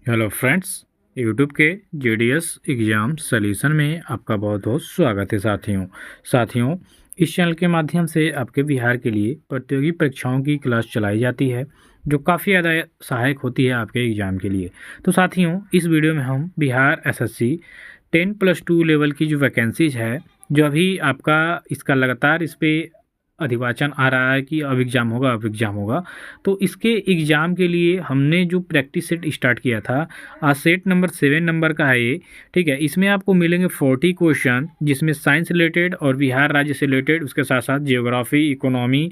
Hello friends, YouTube के GDS exam solution में आपका बहुत बहुत स्वागत है। साथियों, इस चैनल के माध्यम से आपके बिहार के लिए प्रतियोगी परीक्षाओं की क्लास चलाई जाती है जो काफ़ी ज़्यादा सहायक होती है आपके एग्ज़ाम के लिए। तो साथियों, इस वीडियो में हम बिहार एसएससी 10+2 लेवल की जो वैकेंसीज है, जो अभी आपका इसका लगातार इस पे अधिवाचन आ रहा है कि अब एग्ज़ाम होगा। तो इसके एग्ज़ाम के लिए हमने जो प्रैक्टिस सेट स्टार्ट किया था, आज सेट नंबर 7 नंबर का है ये, ठीक है। इसमें आपको मिलेंगे 40 क्वेश्चन, जिसमें साइंस रिलेटेड और बिहार राज्य से रिलेटेड, उसके साथ साथ geography, economy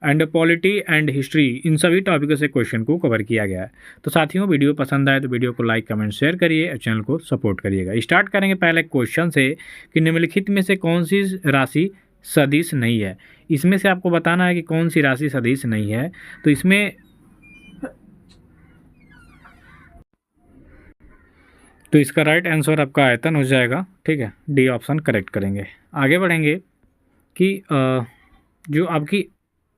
and polity and history, इन सभी टॉपिकों से क्वेश्चन को कवर किया गया है। तो साथियों, वीडियो पसंद आए तो वीडियो को लाइक कमेंट शेयर करिए और चैनल को सपोर्ट करिएगा। स्टार्ट करेंगे पहले क्वेश्चन से कि निम्नलिखित में से कौन सी राशि सदिश नहीं है। इसमें से आपको बताना है कि कौन सी राशि सदिश नहीं है। तो इसका राइट आंसर आपका आयतन हो जाएगा, ठीक है। डी ऑप्शन करेक्ट करेंगे। आगे बढ़ेंगे कि जो आपकी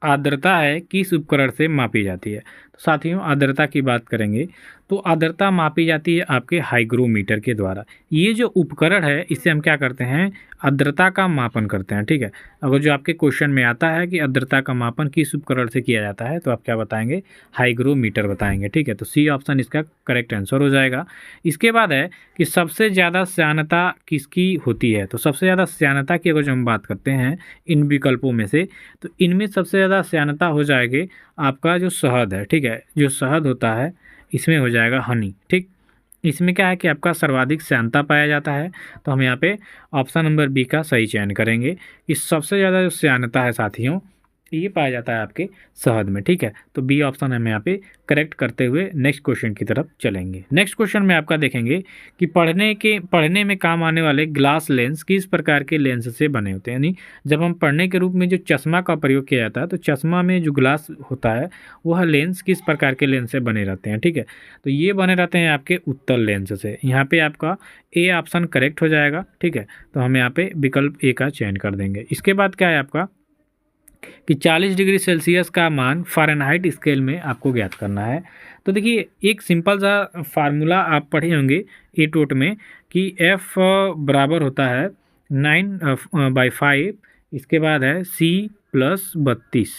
आर्द्रता है किस उपकरण से मापी जाती है। तो साथियों, आर्द्रता की बात करेंगे तो आर्द्रता मापी जाती है आपके हाइग्रोमीटर के द्वारा। ये जो उपकरण है, इससे हम क्या करते हैं, आर्द्रता का मापन करते हैं, ठीक है। अगर जो आपके क्वेश्चन में आता है कि आर्द्रता का मापन किस उपकरण से किया जाता है, तो आप क्या बताएंगे, हाइग्रोमीटर बताएंगे, ठीक है। तो सी ऑप्शन इसका करेक्ट आंसर हो जाएगा। इसके बाद है कि सबसे ज़्यादा श्यानता किसकी होती है। तो सबसे ज़्यादा श्यानता की अगर जो हम बात करते हैं इन विकल्पों में से, तो इनमें सबसे ज़्यादा श्यानता हो जाएगी आपका जो शहद है, ठीक है। जो शहद होता है इसमें हो जाएगा हनी, ठीक। इसमें क्या है कि आपका सर्वाधिक श्यानता पाया जाता है। तो हम यहाँ पे ऑप्शन नंबर बी का सही चयन करेंगे कि सबसे ज़्यादा जो श्यानता है साथियों, ये पाया जाता है आपके शहद में, ठीक है। तो बी ऑप्शन हम यहाँ पे करेक्ट करते हुए नेक्स्ट क्वेश्चन की तरफ चलेंगे। नेक्स्ट क्वेश्चन में आपका देखेंगे कि पढ़ने में काम आने वाले ग्लास लेंस किस प्रकार के लेंस से बने होते हैं। यानी जब हम पढ़ने के रूप में जो चश्मा का प्रयोग किया जाता है, तो चश्मा में जो ग्लास होता है वह लेंस किस प्रकार के लेंस से बने रहते हैं, ठीक है। तो ये बने रहते हैं आपके उत्तल लेंस से। यहाँ पे आपका ए ऑप्शन करेक्ट हो जाएगा, ठीक है। तो हम यहाँ पे विकल्प ए का चयन कर देंगे। इसके बाद क्या है आपका कि 40 डिग्री सेल्सियस का मान फ़ारेनहाइट स्केल में आपको ज्ञात करना है। तो देखिए, एक सिंपल सा फार्मूला आप पढ़े होंगे एटोट में कि F बराबर होता है 9/5। इसके बाद है C+32,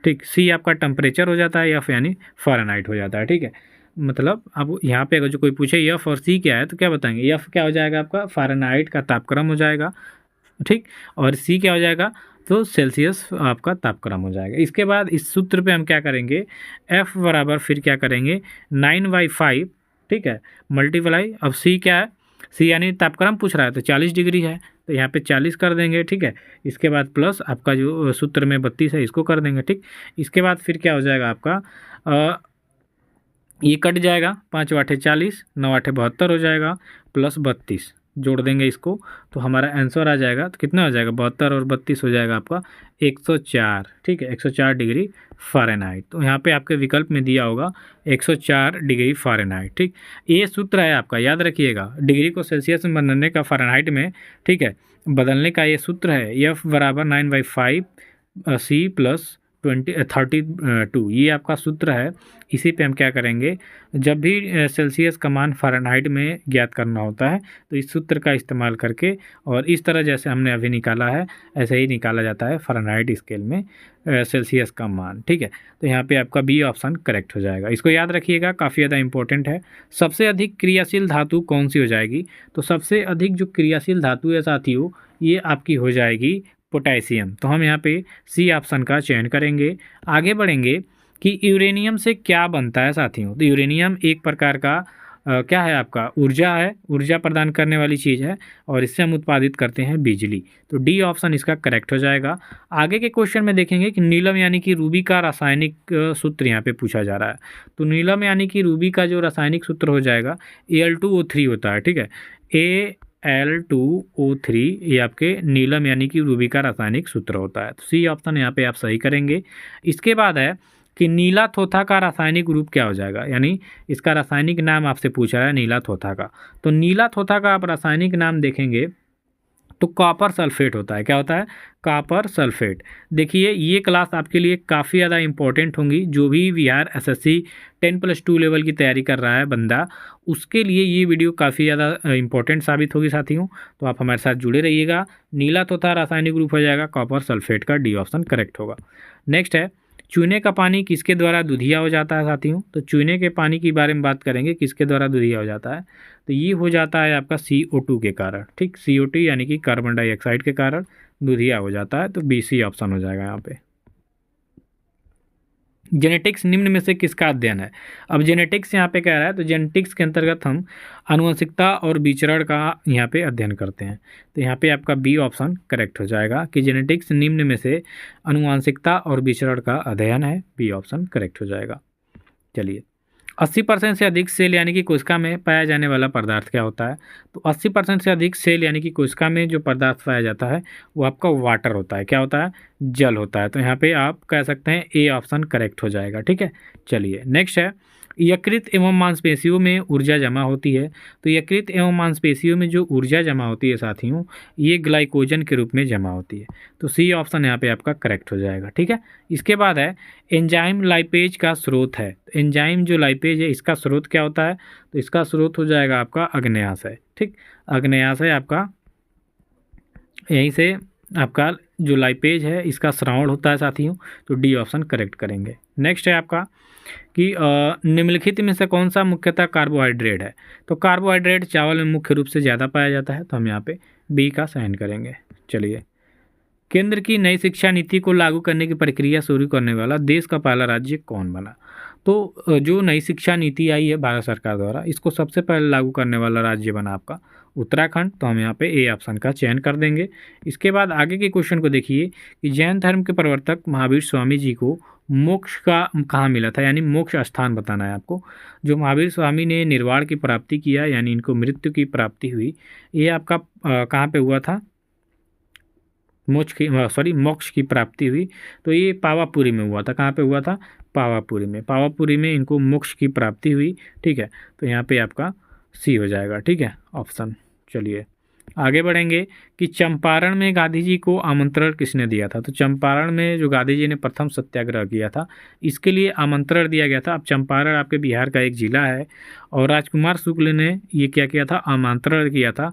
ठीक। C आपका टेम्परेचर हो जाता है, F यानी फ़ारेनहाइट हो जाता है, ठीक है। मतलब अब यहाँ पे अगर जो कोई पूछे F और C क्या है, तो क्या बताएंगे, F क्या हो जाएगा आपका फ़ारेनहाइट का तापक्रम हो जाएगा, ठीक। और C क्या हो जाएगा, तो सेल्सियस आपका तापक्रम हो जाएगा। इसके बाद इस सूत्र पे हम क्या करेंगे, F बराबर फिर क्या करेंगे 9/5, ठीक है, मल्टीप्लाई। अब C क्या है, C यानी तापक्रम पूछ रहा है, तो 40 डिग्री है, तो यहाँ पे 40 कर देंगे, ठीक है। इसके बाद प्लस आपका जो सूत्र में 32 है, इसको कर देंगे, ठीक। इसके बाद फिर क्या हो जाएगा आपका ये कट जाएगा, 5 8 40, 9 8 72 हो जाएगा, प्लस 32 जोड़ देंगे इसको, तो हमारा आंसर आ जाएगा। तो कितना हो जाएगा, 72 और 32 हो जाएगा आपका 104, ठीक है, 104 डिग्री फ़ारेनहाइट। तो यहाँ पे आपके विकल्प में दिया होगा 104 डिग्री फ़ारेनहाइट, ठीक। ये सूत्र है आपका, याद रखिएगा, डिग्री को सेल्सियस में बदलने का फ़ारेनहाइट में, ठीक है, बदलने का ये सूत्र है। F बराबर 9/5 C+32, ये आपका सूत्र है। इसी पे हम क्या करेंगे, जब भी सेल्सियस का मान फ़ारेनहाइट में ज्ञात करना होता है, तो इस सूत्र का इस्तेमाल करके, और इस तरह जैसे हमने अभी निकाला है ऐसे ही निकाला जाता है फ़ारेनहाइट स्केल में सेल्सियस का मान, ठीक है। तो यहाँ पे आपका बी ऑप्शन करेक्ट हो जाएगा। इसको याद रखिएगा, काफ़ी ज़्यादा इंपॉर्टेंट है। सबसे अधिक क्रियाशील धातु कौन सी हो जाएगी। तो सबसे अधिक जो क्रियाशील धातु है साथियों, ये आपकी हो जाएगी पोटेशियम। तो हम यहाँ पे सी ऑप्शन का चयन करेंगे। आगे बढ़ेंगे कि यूरेनियम से क्या बनता है साथियों। तो यूरेनियम एक प्रकार का क्या है आपका, ऊर्जा है, ऊर्जा प्रदान करने वाली चीज़ है, और इससे हम उत्पादित करते हैं बिजली। तो डी ऑप्शन इसका करेक्ट हो जाएगा। आगे के क्वेश्चन में देखेंगे कि नीलम यानी कि रूबी का रासायनिक सूत्र यहाँ पे पूछा जा रहा है। तो नीलम यानी कि रूबी का जो रासायनिक सूत्र हो जाएगा Al2O3 होता है, ठीक है। Al2O3 ये आपके नीलम यानी कि रूबी का रासायनिक सूत्र होता है। तो सी ऑप्शन यहाँ पे आप सही करेंगे। इसके बाद है कि नीला थोथा का रासायनिक रूप क्या हो जाएगा, यानी इसका रासायनिक नाम आपसे पूछा है नीला थोथा का। तो नीला थोथा का आप रासायनिक नाम देखेंगे तो कॉपर सल्फेट होता है। क्या होता है? Copper sulphate. देखिए ये क्लास आपके लिए काफ़ी ज़्यादा इंपॉर्टेंट होंगी। जो भी बिहार एसएससी 10+2 लेवल की तैयारी कर रहा है बंदा, उसके लिए ये वीडियो काफ़ी ज़्यादा इंपॉर्टेंट साबित होगी साथियों। तो आप हमारे साथ जुड़े रहिएगा। नीला तथा रासायनिक ग्रुप हो जाएगा कॉपर सल्फेट का, डी ऑप्शन करेक्ट होगा। नेक्स्ट है, चूने का पानी किसके द्वारा दूधिया हो जाता है साथियों? तो चूने के पानी के बारे में बात करेंगे, किसके द्वारा दूधिया हो जाता है? तो ये हो जाता है आपका CO2 के कारण। ठीक, CO2 यानी कि कार्बन डाइऑक्साइड के कारण दूधिया हो जाता है। तो BC ऑप्शन हो जाएगा यहाँ पे। जेनेटिक्स निम्न में से किसका अध्ययन है? अब जेनेटिक्स यहाँ पे कह रहा है, तो जेनेटिक्स के अंतर्गत हम आनुवंशिकता और विचरण का यहाँ पे अध्ययन करते हैं। तो यहाँ पे आपका बी ऑप्शन करेक्ट हो जाएगा कि जेनेटिक्स निम्न में से आनुवंशिकता और विचरण का अध्ययन है। बी ऑप्शन करेक्ट हो जाएगा। चलिए, 80% से अधिक सेल यानी कि कोशिका में पाया जाने वाला पदार्थ क्या होता है? तो 80% से अधिक सेल यानी कि कोशिका में जो पदार्थ पाया जाता है वो आपका वाटर होता है। क्या होता है? जल होता है। तो यहाँ पे आप कह सकते हैं ए ऑप्शन करेक्ट हो जाएगा। ठीक है, चलिए नेक्स्ट है, यकृत एवं मांसपेशियों में ऊर्जा जमा होती है। तो यकृत एवं मांसपेशियों में जो ऊर्जा जमा होती है साथियों, ये ग्लाइकोजन के रूप में जमा होती है। तो सी ऑप्शन यहाँ पे आपका करेक्ट हो जाएगा। ठीक है, इसके बाद है, एंजाइम लाइपेज का स्रोत है। एंजाइम जो लाइपेज है इसका स्रोत क्या होता है? तो इसका स्रोत हो जाएगा आपका अग्न्याशय। ठीक, अग्न्याशय आपका, यहीं से आपका जो लाइपेज है इसका श्रावण होता है साथियों। तो डी ऑप्शन करेक्ट करेंगे। नेक्स्ट है आपका कि निम्नलिखित में से कौन सा मुख्यतः कार्बोहाइड्रेट है? तो कार्बोहाइड्रेट चावल में मुख्य रूप से ज़्यादा पाया जाता है। तो हम यहाँ पे बी का चयन करेंगे। चलिए, केंद्र की नई शिक्षा नीति को लागू करने की प्रक्रिया शुरू करने वाला देश का पहला राज्य कौन बना? तो जो नई शिक्षा नीति आई है भारत सरकार द्वारा, इसको सबसे पहले लागू करने वाला राज्य बना आपका उत्तराखंड। तो हम यहाँ पे ए ऑप्शन का चयन कर देंगे। इसके बाद आगे के क्वेश्चन को देखिए कि जैन धर्म के प्रवर्तक महावीर स्वामी जी को मोक्ष का कहाँ मिला था, यानी मोक्ष स्थान बताना है आपको। जो महावीर स्वामी ने निर्वाण की प्राप्ति किया, यानी इनको मृत्यु की प्राप्ति हुई, ये आपका कहाँ पे हुआ था? मोक्ष की प्राप्ति हुई। तो ये पावापुरी में हुआ था। कहाँ पे हुआ था? पावापुरी में। पावापुरी में इनको मोक्ष की प्राप्ति हुई। ठीक है, तो यहाँ पे आपका सी हो जाएगा। ठीक है, ऑप्शन। चलिए आगे बढ़ेंगे कि चंपारण में गांधी जी को आमंत्रण किसने दिया था? तो चंपारण में जो गांधी जी ने प्रथम सत्याग्रह किया था, इसके लिए आमंत्रण दिया गया था। अब चंपारण आपके बिहार का एक जिला है और राजकुमार शुक्ल ने ये क्या किया था? आमंत्रण किया था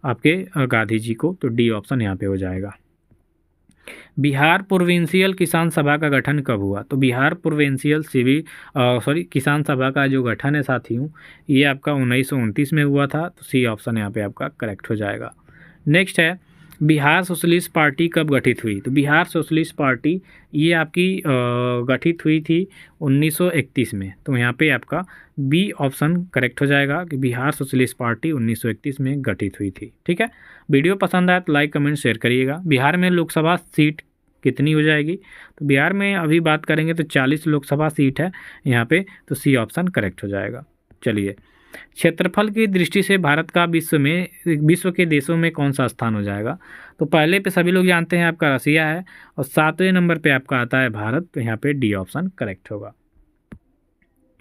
आपके गांधी जी को। तो डी ऑप्शन यहाँ पे हो जाएगा। बिहार प्रोविंशियल किसान सभा का गठन कब हुआ? तो बिहार प्रोविंशियल किसान सभा का जो गठन है साथियों, ये आपका 1929 में हुआ था। तो सी ऑप्शन यहाँ पे आपका करेक्ट हो जाएगा। नेक्स्ट है, बिहार सोशलिस्ट पार्टी कब गठित हुई? तो बिहार सोशलिस्ट पार्टी ये आपकी गठित हुई थी 1931 में। तो यहाँ पे आपका बी ऑप्शन करेक्ट हो जाएगा कि बिहार सोशलिस्ट पार्टी 1931 में गठित हुई थी। ठीक है, वीडियो पसंद आए तो लाइक कमेंट शेयर करिएगा। बिहार में लोकसभा सीट कितनी हो जाएगी? तो बिहार में अभी बात करेंगे तो 40 लोकसभा सीट है यहाँ पे। तो सी ऑप्शन करेक्ट हो जाएगा। चलिए, क्षेत्रफल की दृष्टि से भारत का विश्व के देशों में कौन सा स्थान हो जाएगा? तो पहले पे सभी लोग जानते हैं आपका रसिया है और 7वें नंबर पे आपका आता है भारत। तो यहाँ पे डी ऑप्शन करेक्ट होगा।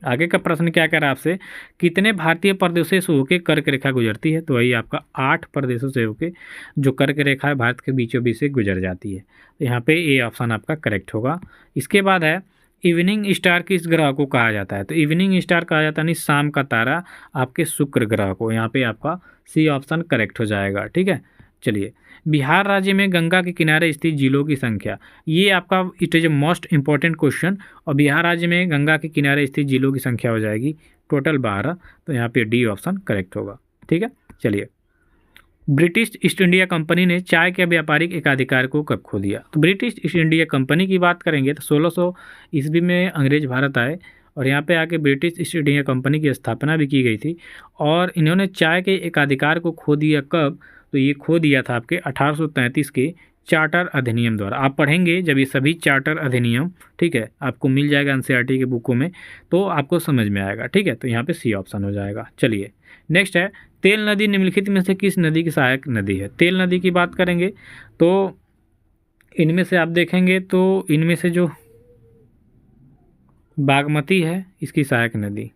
आगे का प्रश्न क्या कह रहा है आपसे, कितने भारतीय प्रदेशों से होकर कर्क रेखा गुजरती है? तो वही आपका 8 प्रदेशों से होकर जो कर्क रेखा है भारत के बीचों बीच से गुजर जाती है। तो यहाँ पे ए ऑप्शन आपका करेक्ट होगा। इसके बाद है, इवनिंग स्टार किस ग्रह को कहा जाता है? तो इवनिंग स्टार कहा जाता है शाम का तारा आपके शुक्र ग्रह को। यहाँ पे आपका सी ऑप्शन करेक्ट हो जाएगा। ठीक है, चलिए, बिहार राज्य में गंगा के किनारे स्थित जिलों की संख्या, ये आपका it is a most important question. और बिहार राज्य में गंगा के किनारे स्थित जिलों की संख्या हो जाएगी टोटल 12। तो यहाँ पे डी ऑप्शन करेक्ट होगा। ठीक है, चलिए, ब्रिटिश ईस्ट इंडिया कंपनी ने चाय के व्यापारिक एकाधिकार को कब खो दिया? तो ब्रिटिश ईस्ट इंडिया कंपनी की बात करेंगे तो 1600 ईस्वी में अंग्रेज भारत आए और यहाँ पे आके ब्रिटिश ईस्ट इंडिया कंपनी की स्थापना भी की गई थी। और इन्होंने चाय के एकाधिकार को खो दिया कब? तो ये खो दिया था आपके 1833 के चार्टर अधिनियम द्वारा। आप पढ़ेंगे जब ये सभी चार्टर अधिनियम, ठीक है, आपको मिल जाएगा एनसीईआरटी के बुकों में, तो आपको समझ में आएगा। ठीक है, तो यहाँ पे सी ऑप्शन हो जाएगा। चलिए नेक्स्ट है, तेल नदी निम्नलिखित में से किस नदी की सहायक नदी है? तेल नदी की बात करेंगे तो इनमें से आप देखेंगे तो इनमें से जो बागमती है इसकी सहायक नदी,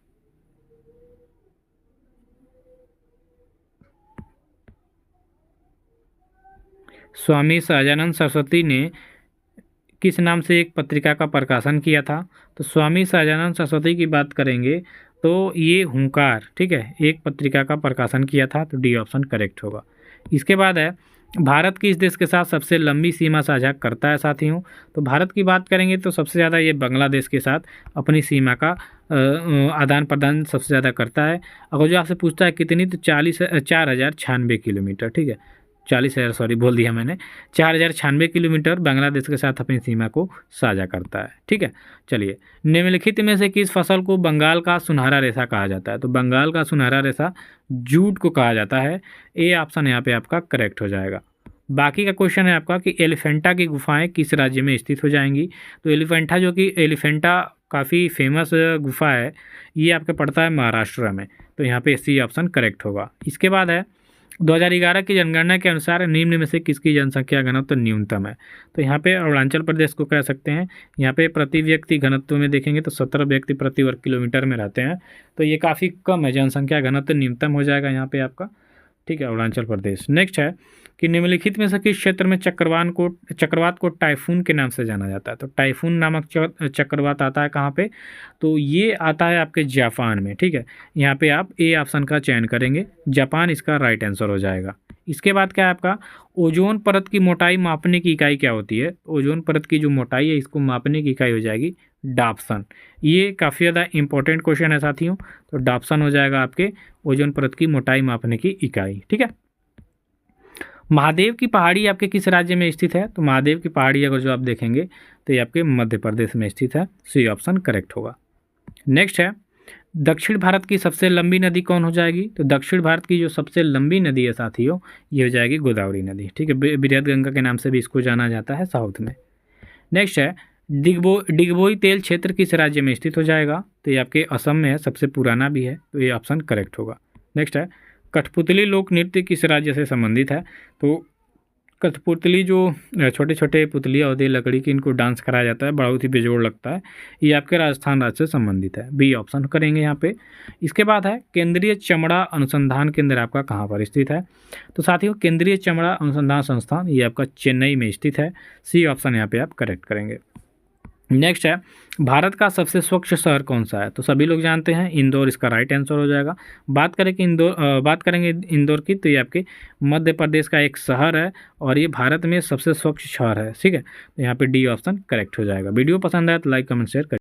स्वामी सहजानंद सरस्वती ने किस नाम से एक पत्रिका का प्रकाशन किया था? तो स्वामी सहजानंद सरस्वती की बात करेंगे तो ये हुंकार, ठीक है, एक पत्रिका का प्रकाशन किया था, तो डी ऑप्शन करेक्ट होगा। इसके बाद है, भारत किस देश के साथ सबसे लंबी सीमा साझा करता है साथियों? तो भारत की बात करेंगे तो सबसे ज़्यादा ये बांग्लादेश के साथ अपनी सीमा का आदान प्रदान सबसे ज़्यादा करता है। अगर जो आपसे पूछता है कितनी, तो 4,096 किलोमीटर, ठीक है, 40,000 सॉरी बोल दिया मैंने, 4,096 किलोमीटर बांग्लादेश के साथ अपनी सीमा को साझा करता है, ठीक है। चलिए, निम्नलिखित में से किस फसल को बंगाल का सुनहरा रेशा कहा जाता है? तो बंगाल का सुनहरा रेशा जूट को कहा जाता है। ए ऑप्शन यहाँ पे आपका करेक्ट हो जाएगा। बाकी का क्वेश्चन है आपका कि एलिफेंटा की गुफाएं किस राज्य में स्थित हो जाएंगी? तो एलिफेंटा काफ़ी फेमस गुफा है, ये आपका पड़ता है महाराष्ट्र में, तो यहाँ पे सी ऑप्शन करेक्ट होगा। इसके बाद है, 2011 की जनगणना के अनुसार निम्न में से किसकी जनसंख्या घनत्व न्यूनतम है? तो यहाँ पे अरुणाचल प्रदेश को कह सकते हैं। यहाँ पे प्रति व्यक्ति घनत्व में देखेंगे तो 17 व्यक्ति प्रति वर्ग किलोमीटर में रहते हैं, तो ये काफ़ी कम है, जनसंख्या घनत्व न्यूनतम हो जाएगा यहाँ पे आपका, ठीक है, अरुणाचल प्रदेश। नेक्स्ट है कि निम्नलिखित में से किस क्षेत्र में चक्रवात को टाइफून के नाम से जाना जाता है? तो टाइफून नामक चक्रवात आता है कहाँ पे? तो ये आता है आपके जापान में, ठीक है। यहाँ पे आप ए ऑप्शन का चयन करेंगे, जापान इसका राइट आंसर हो जाएगा। इसके बाद क्या है आपका, ओजोन परत की मोटाई मापने की इकाई क्या होती है? ओजोन परत की जो मोटाई है इसको मापने की इकाई हो जाएगी डाप्सन। ये काफ़ी ज़्यादा इंपॉर्टेंट क्वेश्चन है साथियों, तो डाप्सन हो जाएगा आपके ओजोन परत की मोटाई मापने की इकाई, ठीक है। महादेव की पहाड़ी आपके किस राज्य में स्थित है? तो महादेव की पहाड़ी अगर जो आप देखेंगे तो ये आपके मध्य प्रदेश में स्थित है, सी ऑप्शन करेक्ट होगा। नेक्स्ट है, दक्षिण भारत की सबसे लंबी नदी कौन हो जाएगी? तो दक्षिण भारत की जो सबसे लंबी नदी है साथियों, ये हो जाएगी गोदावरी नदी, ठीक है, बृहद गंगा के नाम से भी इसको जाना जाता है साउथ में। नेक्स्ट है, डिगबोई तेल क्षेत्र किस राज्य में स्थित हो जाएगा? तो ये आपके असम में है, सबसे पुराना भी है, तो ये ऑप्शन करेक्ट होगा। नेक्स्ट है, कठपुतली लोक नृत्य किस राज्य से संबंधित है? तो कठपुतली जो छोटे छोटे पुतलियाँ होती है लकड़ी की, इनको डांस कराया जाता है, बहुत ही बेजोड़ लगता है, ये आपके राजस्थान राज्य से संबंधित है, बी ऑप्शन करेंगे यहाँ पे। इसके बाद है, केंद्रीय चमड़ा अनुसंधान केंद्र आपका कहाँ पर स्थित है? तो साथियों, केंद्रीय चमड़ा अनुसंधान संस्थान ये आपका चेन्नई में स्थित है, सी ऑप्शन यहाँ पे आप करेक्ट करेंगे। नेक्स्ट है, भारत का सबसे स्वच्छ शहर कौन सा है? तो सभी लोग जानते हैं इंदौर इसका राइट आंसर हो जाएगा। बात करेंगे इंदौर की, तो ये आपके मध्य प्रदेश का एक शहर है और ये भारत में सबसे स्वच्छ शहर है, ठीक है, तो यहाँ पे डी ऑप्शन करेक्ट हो जाएगा। वीडियो पसंद आया तो लाइक कमेंट शेयर करें।